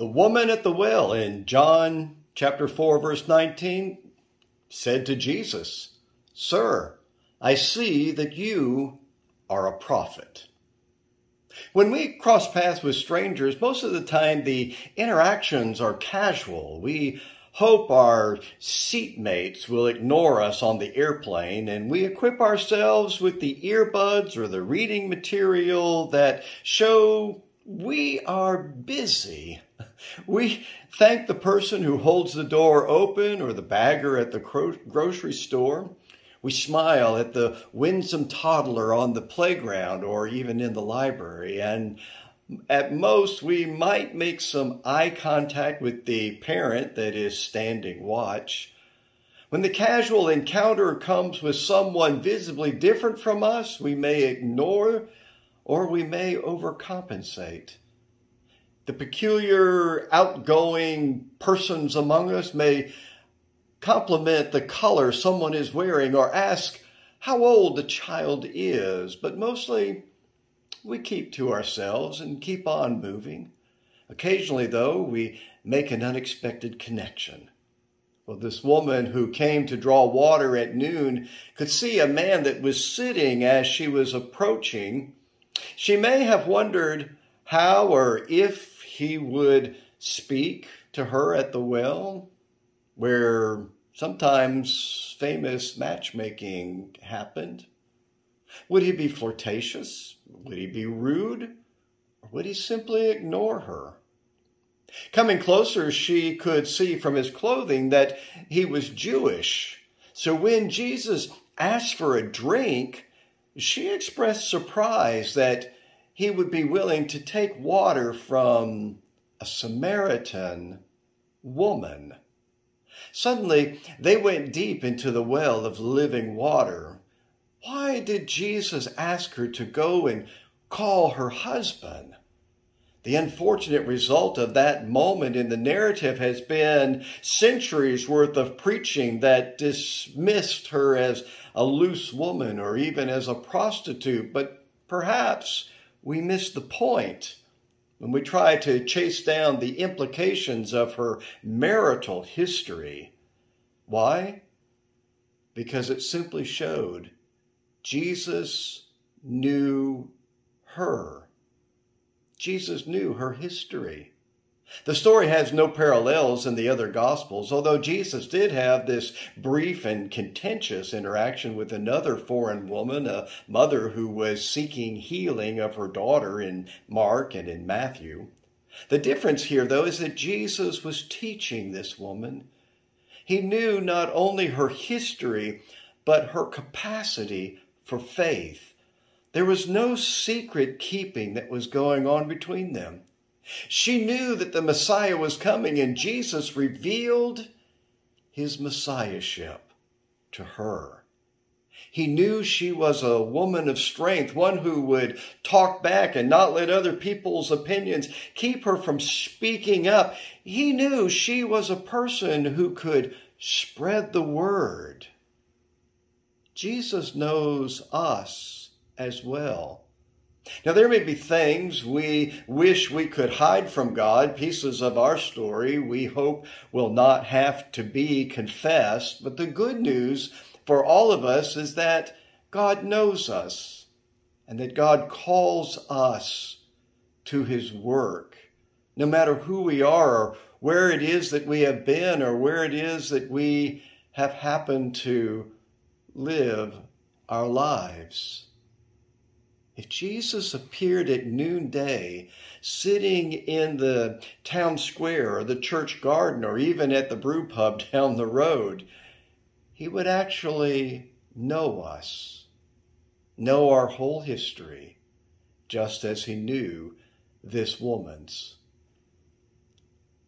The woman at the well in John chapter 4, verse 19 said to Jesus, "Sir, I see that you are a prophet." When we cross paths with strangers, most of the time the interactions are casual. We hope our seatmates will ignore us on the airplane, and we equip ourselves with the earbuds or the reading material that show we are busy. We thank the person who holds the door open or the bagger at the grocery store. We smile at the winsome toddler on the playground or even in the library. And at most, we might make some eye contact with the parent that is standing watch. When the casual encounter comes with someone visibly different from us, we may ignore or we may overcompensate. The peculiar, outgoing persons among us may compliment the color someone is wearing or ask how old the child is, but mostly we keep to ourselves and keep on moving. Occasionally, though, we make an unexpected connection. Well, this woman who came to draw water at noon could see a man that was sitting as she was approaching. She may have wondered how or if he would speak to her at the well, where sometimes famous matchmaking happened. Would he be flirtatious? Would he be rude? Or would he simply ignore her? Coming closer, she could see from his clothing that he was Jewish. So when Jesus asked for a drink, she expressed surprise that he would be willing to take water from a Samaritan woman. Suddenly, they went deep into the well of living water. Why did Jesus ask her to go and call her husband? The unfortunate result of that moment in the narrative has been centuries worth of preaching that dismissed her as a loose woman or even as a prostitute. But perhaps we missed the point when we try to chase down the implications of her marital history. Why? Because it simply showed Jesus knew her. Jesus knew her history. The story has no parallels in the other Gospels, although Jesus did have this brief and contentious interaction with another foreign woman, a mother who was seeking healing of her daughter in Mark and in Matthew. The difference here, though, is that Jesus was teaching this woman. He knew not only her history, but her capacity for faith. There was no secret keeping that was going on between them. She knew that the Messiah was coming, and Jesus revealed his messiahship to her. He knew she was a woman of strength, one who would talk back and not let other people's opinions keep her from speaking up. He knew she was a person who could spread the word. Jesus knows us as well. Now, there may be things we wish we could hide from God, pieces of our story we hope will not have to be confessed. But the good news for all of us is that God knows us and that God calls us to his work. No matter who we are or where it is that we have been or where it is that we have happened to live our lives. If Jesus appeared at noonday, sitting in the town square or the church garden or even at the brew pub down the road, he would actually know us, know our whole history, just as he knew this woman's.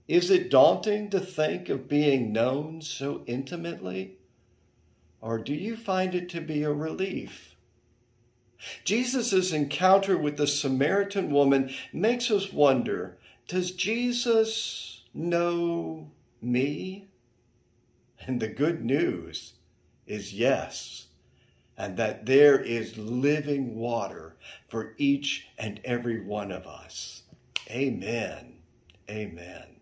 Is it daunting to think of being known so intimately? Or do you find it to be a relief? Jesus' encounter with the Samaritan woman makes us wonder, does Jesus know me? And the good news is yes, and that there is living water for each and every one of us. Amen. Amen.